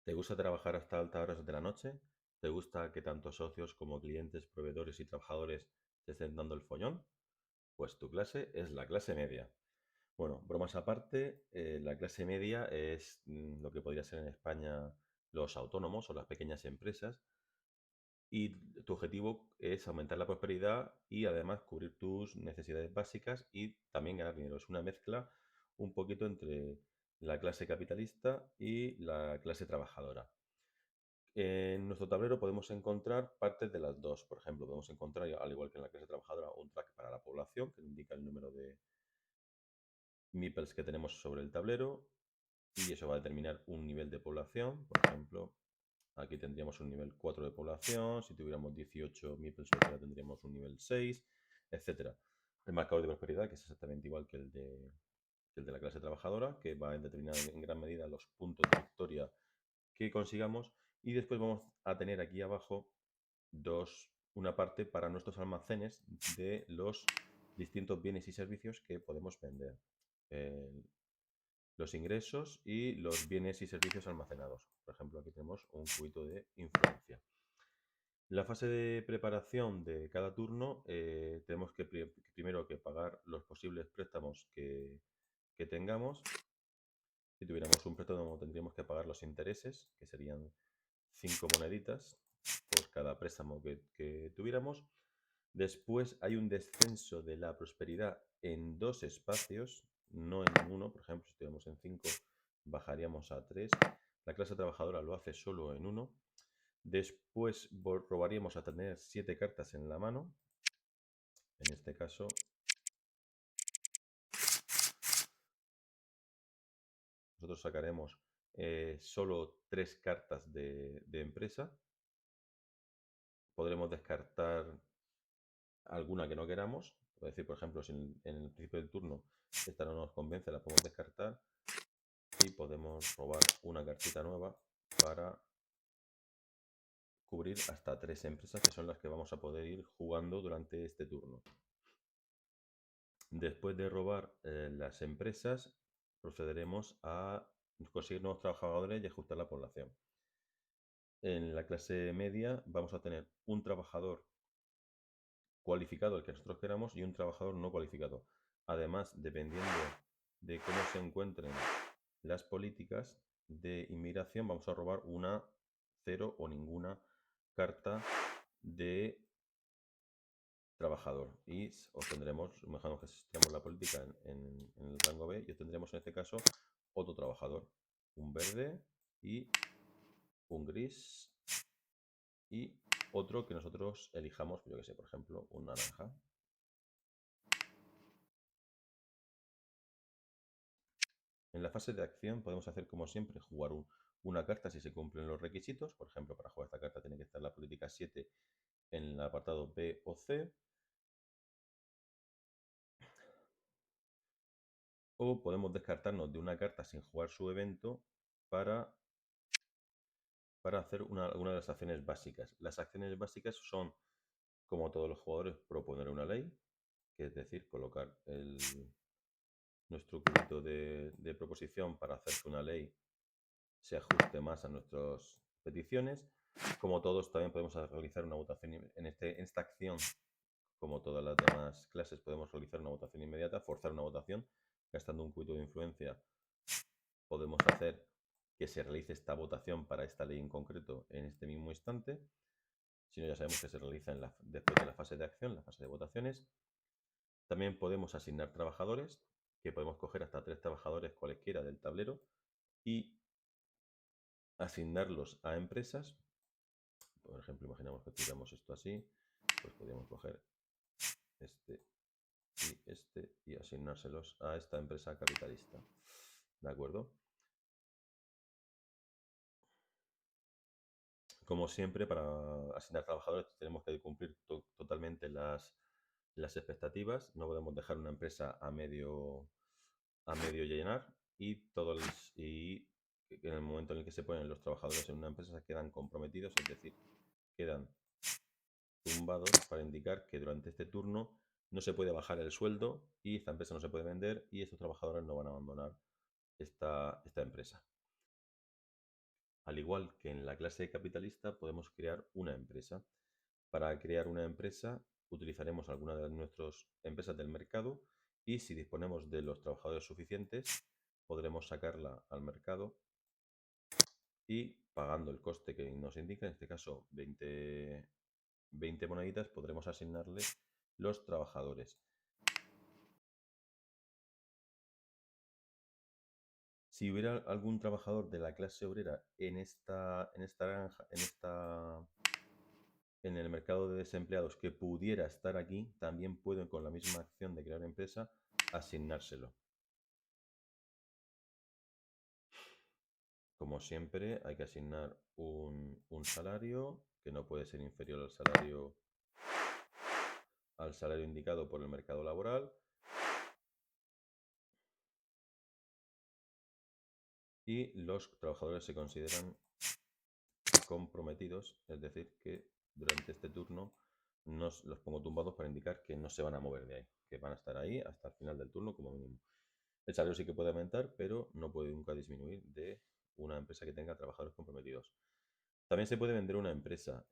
¿Te gusta trabajar hasta altas horas de la noche? ¿Te gusta que tanto socios como clientes, proveedores y trabajadores te estén dando el follón? Pues tu clase es la clase media. Bueno, bromas aparte, la clase media es lo que podría ser en España los autónomos o las pequeñas empresas, y tu objetivo es aumentar la prosperidad y además cubrir tus necesidades básicas y también ganar dinero. Es una mezcla un poquito entre la clase capitalista y la clase trabajadora. En nuestro tablero podemos encontrar partes de las dos. Por ejemplo, podemos encontrar, al igual que en la clase trabajadora, un track para la población que indica el número de meeples que tenemos sobre el tablero, y eso va a determinar un nivel de población. Por ejemplo, aquí tendríamos un nivel 4 de población. Si tuviéramos 18 meeples, tendríamos un nivel 6, etcétera. El marcador de prosperidad, que es exactamente igual que el de la clase trabajadora, que va a determinar en gran medida los puntos de victoria que consigamos. Y después vamos a tener aquí abajo una parte para nuestros almacenes de los distintos bienes y servicios que podemos vender. Eh, los ingresos y los bienes y servicios almacenados. Por ejemplo, aquí tenemos un cubito de influencia. La fase de preparación de cada turno, tenemos que primero que pagar los posibles préstamos que tengamos. Si tuviéramos un préstamo, tendríamos que pagar los intereses, que serían 5 moneditas por cada préstamo que tuviéramos. Después hay un descenso de la prosperidad en dos espacios, no en uno. Por ejemplo, si estuviéramos en 5, bajaríamos a 3. La clase trabajadora lo hace solo en uno. Después robaríamos a tener 7 cartas en la mano. En este caso, nosotros sacaremos solo 3 cartas de empresa. Podremos descartar alguna que no queramos. Es decir, por ejemplo, si en el principio del turno esta no nos convence, la podemos descartar y podemos robar una cartita nueva para cubrir hasta 3 empresas, que son las que vamos a poder ir jugando durante este turno. Después de robar las empresas, procederemos a conseguir nuevos trabajadores y ajustar la población. En la clase media vamos a tener un trabajador cualificado, el que nosotros queramos, y un trabajador no cualificado. Además, dependiendo de cómo se encuentren las políticas de inmigración, vamos a robar una, cero o ninguna carta de trabajador y obtendremos, imaginamos que tenemos la política en el rango B, y obtendremos en este caso otro trabajador, un verde y un gris y otro que nosotros elijamos, yo que sé, por ejemplo, un naranja. En la fase de acción podemos hacer como siempre, jugar una carta si se cumplen los requisitos. Por ejemplo, para jugar esta carta tiene que estar la política 7 en el apartado B o C. O podemos descartarnos de una carta sin jugar su evento para hacer alguna de las acciones básicas. Las acciones básicas son, como todos los jugadores, proponer una ley, que es decir, colocar nuestro cubito de proposición para hacer que una ley se ajuste más a nuestras peticiones. Como todos, también podemos realizar una votación en esta acción. Como todas las demás clases, podemos realizar una votación inmediata, forzar una votación. Gastando un cubito de influencia, podemos hacer que se realice esta votación para esta ley en concreto en este mismo instante. Si no, ya sabemos que se realiza después de la fase de acción, la fase de votaciones. También podemos asignar trabajadores, que podemos coger hasta 3 trabajadores cualquiera del tablero y asignarlos a empresas. Por ejemplo, imaginamos que tuviéramos esto así, pues podríamos coger este y asignárselos a esta empresa capitalista. ¿De acuerdo? Como siempre, para asignar trabajadores tenemos que cumplir totalmente las expectativas. No podemos dejar una empresa a medio llenar, y en el momento en el que se ponen los trabajadores en una empresa se quedan comprometidos, es decir, quedan tumbados para indicar que durante este turno no se puede bajar el sueldo y esta empresa no se puede vender y estos trabajadores no van a abandonar esta empresa. Al igual que en la clase capitalista, podemos crear una empresa. Para crear una empresa, utilizaremos alguna de nuestras empresas del mercado y si disponemos de los trabajadores suficientes, podremos sacarla al mercado y pagando el coste que nos indica, en este caso 20 moneditas, podremos asignarle los trabajadores. Si hubiera algún trabajador de la clase obrera en esta granja, en el mercado de desempleados que pudiera estar aquí, también pueden con la misma acción de crear empresa asignárselo. Como siempre, hay que asignar un salario que no puede ser inferior al salario indicado por el mercado laboral. Y los trabajadores se consideran comprometidos, es decir, que durante este turno los pongo tumbados para indicar que no se van a mover de ahí, que van a estar ahí hasta el final del turno como mínimo. El salario sí que puede aumentar, pero no puede nunca disminuir de una empresa que tenga trabajadores comprometidos. También se puede vender una empresa.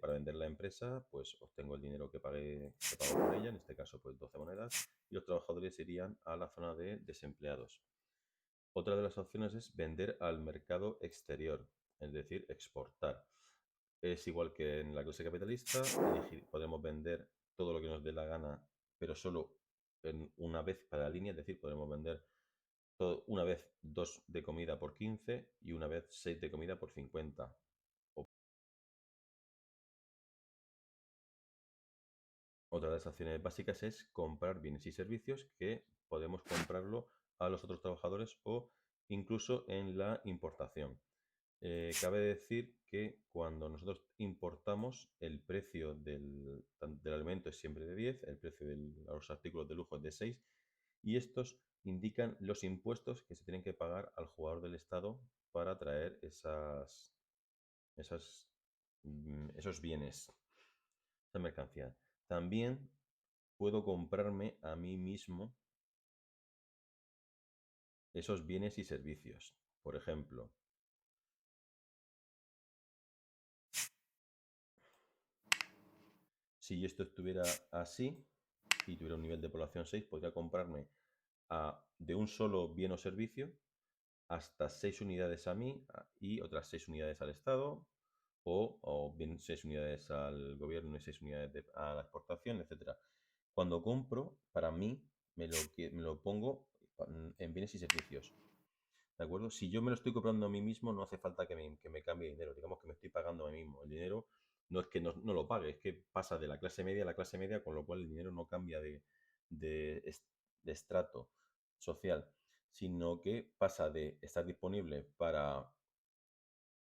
Para vender la empresa, pues obtengo el dinero que pago por ella, en este caso pues 12 monedas, y los trabajadores irían a la zona de desempleados. Otra de las opciones es vender al mercado exterior, es decir, exportar. Es igual que en la clase capitalista, podemos vender todo lo que nos dé la gana, pero solo en una vez cada línea, es decir, podemos vender una vez 2 de comida por 15 y una vez 6 de comida por 50. Otra de las acciones básicas es comprar bienes y servicios que podemos comprarlo a los otros trabajadores o incluso en la importación. Cabe decir que cuando nosotros importamos, el precio del alimento es siempre de 10, el precio de los artículos de lujo es de 6 y estos indican los impuestos que se tienen que pagar al jugador del Estado para traer esos bienes, esa mercancía. También puedo comprarme a mí mismo esos bienes y servicios. Por ejemplo, si esto estuviera así y tuviera un nivel de población 6, podría comprarme de un solo bien o servicio hasta 6 unidades a mí y otras 6 unidades al Estado, o bien 6 unidades al gobierno y 6 unidades a la exportación, etcétera. Cuando compro, para mí, me lo pongo en bienes y servicios. ¿De acuerdo? Si yo me lo estoy comprando a mí mismo, no hace falta que me cambie dinero. Digamos que me estoy pagando a mí mismo. El dinero no es que no lo pague, es que pasa de la clase media a la clase media, con lo cual el dinero no cambia de estrato social, sino que pasa de estar disponible para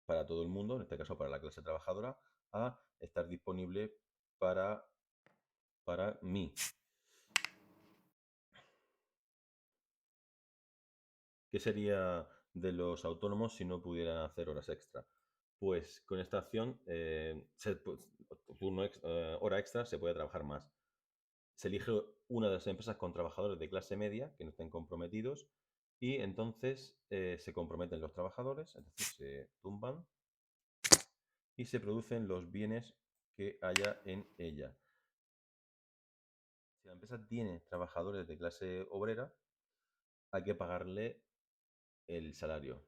todo el mundo, en este caso para la clase trabajadora, a estar disponible para, para mí. ¿Qué sería de los autónomos si no pudieran hacer horas extra? Pues con esta acción, hora extra, se puede trabajar más. Se elige una de las empresas con trabajadores de clase media que no estén comprometidos y entonces se comprometen los trabajadores, es decir, se tumban y se producen los bienes que haya en ella. Si la empresa tiene trabajadores de clase obrera, hay que pagarle el salario.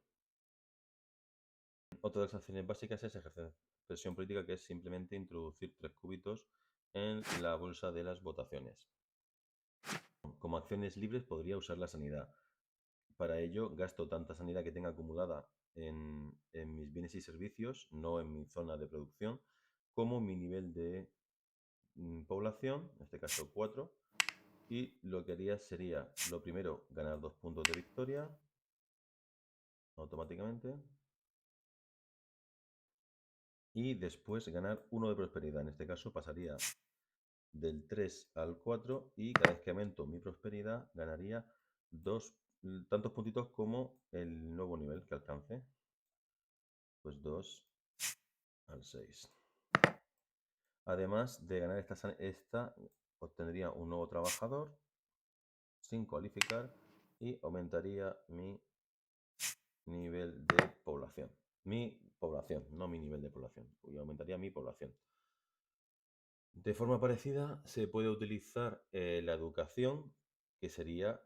Otra de las acciones básicas es ejercer presión política, que es simplemente introducir 3 cúbitos en la bolsa de las votaciones. Como acciones libres podría usar la sanidad. Para ello gasto tanta sanidad que tenga acumulada en mis bienes y servicios, no en mi zona de producción, como mi nivel de población, en este caso 4. Y lo que haría sería, lo primero, ganar 2 puntos de victoria automáticamente. Y después ganar 1 de prosperidad. En este caso pasaría del 3 al 4 y cada vez que aumento mi prosperidad ganaría tantos puntitos como el nuevo nivel que alcance. Pues 2 al 6. Además de ganar esta obtendría un nuevo trabajador sin cualificar y aumentaría mi nivel de población. mi población, no mi nivel de población. Y aumentaría mi población. De forma parecida, se puede utilizar la educación, que sería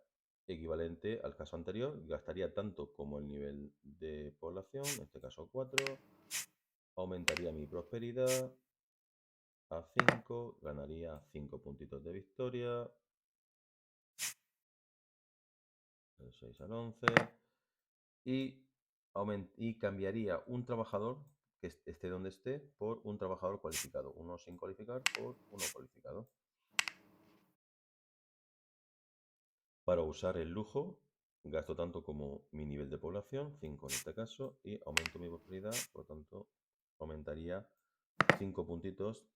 equivalente al caso anterior. Gastaría tanto como el nivel de población, en este caso 4. Aumentaría mi prosperidad a 5. Ganaría 5 puntitos de victoria. Del 6 al 11. Y cambiaría un trabajador que esté donde esté por un trabajador cualificado. Uno sin cualificar por uno cualificado. Para usar el lujo, gasto tanto como mi nivel de población, 5 en este caso, y aumento mi prosperidad, por lo tanto, aumentaría 5 puntitos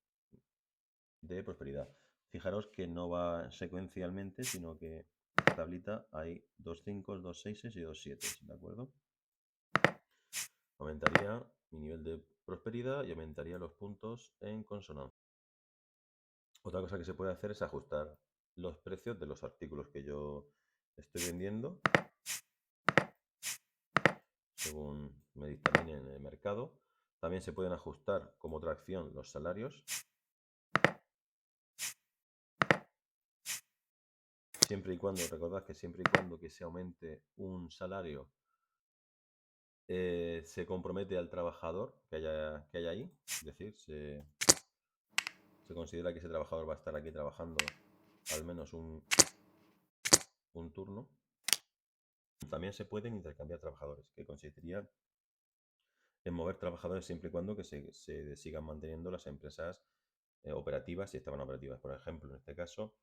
de prosperidad. Fijaros que no va secuencialmente, sino que en la tablita hay 2 5, 2 6 y 2 7, ¿de acuerdo? Aumentaría mi nivel de prosperidad y aumentaría los puntos en consonancia. Otra cosa que se puede hacer es ajustar los precios de los artículos que yo estoy vendiendo según me dictamine en el mercado. También se pueden ajustar como otra acción los salarios. Siempre y cuando, recordad que siempre y cuando que se aumente un salario, se compromete al trabajador que haya ahí. Es decir, se considera que ese trabajador va a estar aquí trabajando al menos un turno. También se pueden intercambiar trabajadores, que consistiría en mover trabajadores siempre y cuando que se sigan manteniendo las empresas operativas, si estaban operativas. Por ejemplo, en este caso,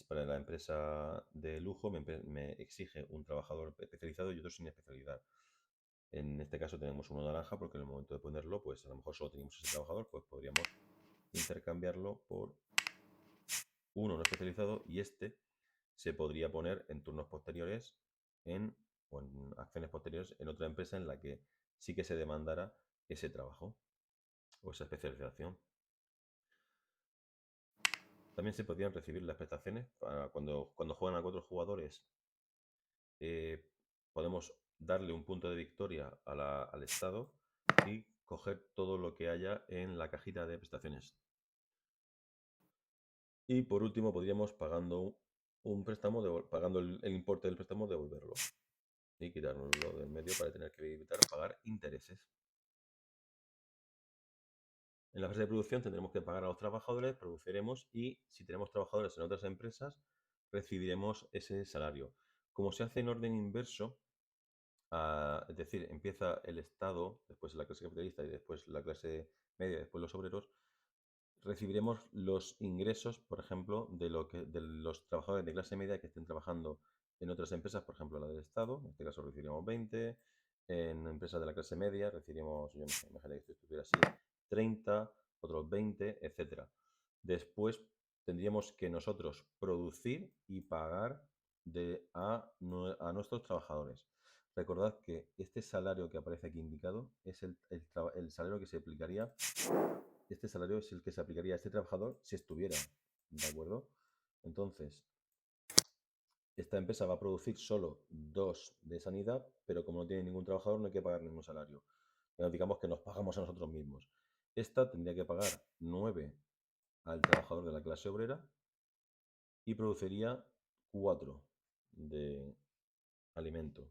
para la empresa de lujo me exige un trabajador especializado y otro sin especialidad. En este caso tenemos uno naranja porque en el momento de ponerlo, pues a lo mejor solo tenemos ese trabajador, pues podríamos intercambiarlo por uno no especializado, y este se podría poner en turnos posteriores o en acciones posteriores en otra empresa en la que sí que se demandara ese trabajo o esa especialización. También se podrían recibir las prestaciones cuando juegan a 4 jugadores. Podemos darle un punto de victoria al Estado y coger todo lo que haya en la cajita de prestaciones. Y por último, podríamos, pagando un préstamo, pagando el importe del préstamo, devolverlo y quitárnoslo del medio para tener que evitar pagar intereses. En la fase de producción tendremos que pagar a los trabajadores, produciremos, y si tenemos trabajadores en otras empresas, recibiremos ese salario. Como se hace en orden inverso, es decir, empieza el Estado, después la clase capitalista y después la clase media, después los obreros, recibiremos los ingresos, por ejemplo, de los trabajadores de clase media que estén trabajando en otras empresas, por ejemplo, la del Estado. En este caso recibiremos 20. En empresas de la clase media recibiremos, yo no sé, imagínate que esto estuviera así, 30, otros 20, etcétera. Después tendríamos que nosotros producir y pagar a nuestros trabajadores. Recordad que este salario que aparece aquí indicado es el salario que se aplicaría. Este salario es el que se aplicaría a este trabajador si estuviera, ¿de acuerdo? Entonces, esta empresa va a producir solo 2 de sanidad, pero como no tiene ningún trabajador, no hay que pagar ningún salario. Digamos que nos pagamos a nosotros mismos. Esta tendría que pagar 9 al trabajador de la clase obrera y produciría 4 de alimento.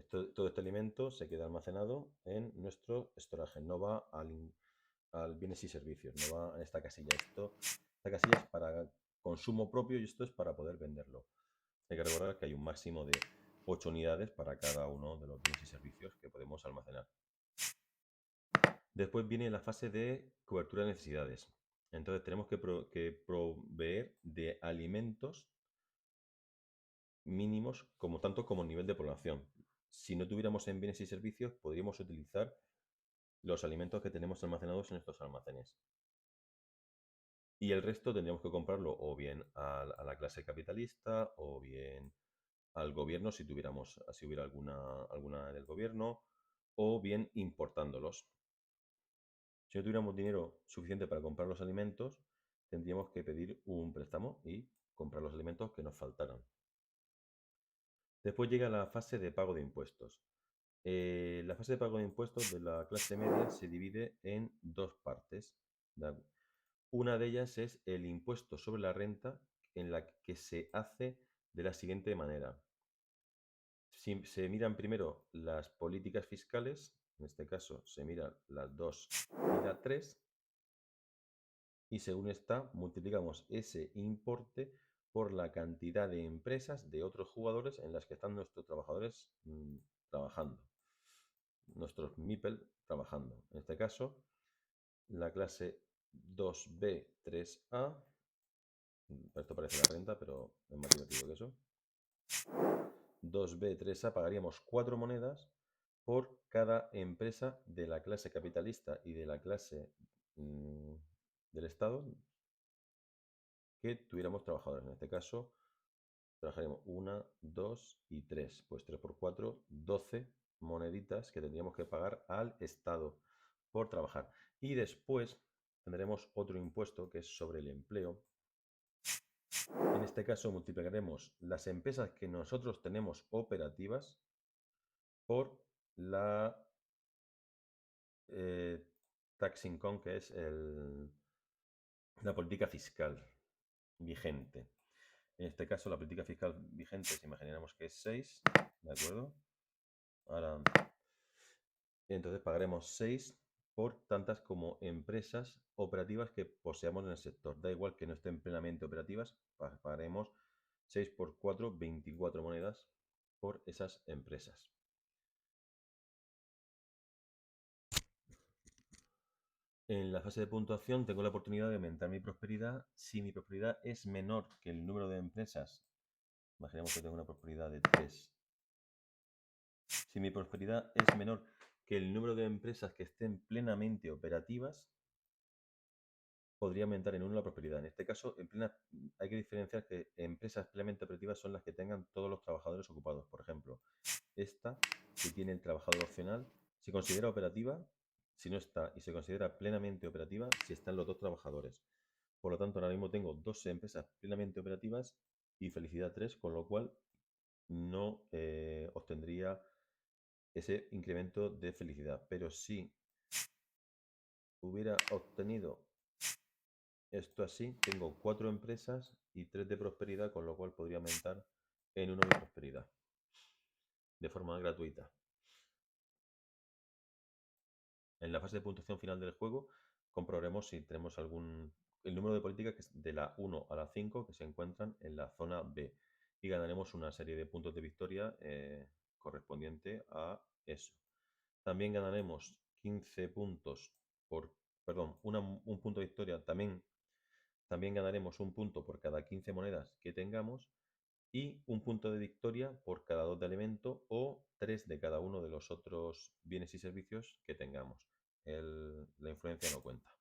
Todo este alimento se queda almacenado en nuestro storage, no va al bienes y servicios, no va a esta casilla. Esta casilla es para consumo propio y esto es para poder venderlo. Hay que recordar que hay un máximo de 8 unidades para cada uno de los bienes y servicios que podemos almacenar. Después viene la fase de cobertura de necesidades. Entonces tenemos que proveer de alimentos mínimos tanto como nivel de población. Si no tuviéramos en bienes y servicios, podríamos utilizar los alimentos que tenemos almacenados en estos almacenes. Y el resto tendríamos que comprarlo o bien a la clase capitalista o bien al gobierno si hubiera alguna del gobierno, o bien importándolos. Si no tuviéramos dinero suficiente para comprar los alimentos, tendríamos que pedir un préstamo y comprar los alimentos que nos faltaran. Después llega la fase de pago de impuestos. La fase de pago de impuestos de la clase media se divide en dos partes. Una de ellas es el impuesto sobre la renta, en la que se hace de la siguiente manera. Se miran primero las políticas fiscales, en este caso se miran las 2 y la 3, y según esta multiplicamos ese importe por la cantidad de empresas de otros jugadores en las que están nuestros trabajadores trabajando, nuestros MIPEL trabajando. En este caso, la clase 2B, 3A, esto parece la renta, pero es más divertido que eso. 2B, 3A pagaríamos 4 monedas por cada empresa de la clase capitalista y de la clase del Estado que tuviéramos trabajadores. En este caso, trabajaremos 1, 2 y 3. Pues 3 por 4, 12 moneditas que tendríamos que pagar al Estado por trabajar. Y después tendremos otro impuesto que es sobre el empleo. En este caso multiplicaremos las empresas que nosotros tenemos operativas por la tax income, que es la política fiscal vigente. En este caso, la política fiscal vigente, si imagináramos que es 6, ¿de acuerdo? Ahora, entonces pagaremos 6 por tantas como empresas operativas que poseamos en el sector. Da igual que no estén plenamente operativas, pagaremos 6 por 4, 24 monedas por esas empresas. En la fase de puntuación tengo la oportunidad de aumentar mi prosperidad si mi prosperidad es menor que el número de empresas. Imaginemos que tengo una prosperidad de 3. Si mi prosperidad es menor que el número de empresas que estén plenamente operativas, podría aumentar en 1 la prosperidad. En este caso, hay que diferenciar que empresas plenamente operativas son las que tengan todos los trabajadores ocupados. Por ejemplo, esta que tiene el trabajador opcional se considera operativa si no está y se considera plenamente operativa si están los dos trabajadores. Por lo tanto, ahora mismo tengo 2 empresas plenamente operativas y felicidad 3, con lo cual no obtendría ese incremento de felicidad. Pero si hubiera obtenido esto así, tengo 4 empresas y 3 de prosperidad, con lo cual podría aumentar en 1 mi prosperidad de forma gratuita. En la fase de puntuación final del juego comprobaremos si tenemos el número de políticas que es de la 1 a la 5 que se encuentran en la zona B, y ganaremos una serie de puntos de victoria correspondiente a eso. También ganaremos 15 puntos un punto de victoria. También ganaremos un punto por cada 15 monedas que tengamos y un punto de victoria por cada 2 de elemento o 3 de cada uno de los otros bienes y servicios que tengamos. La influencia no cuenta.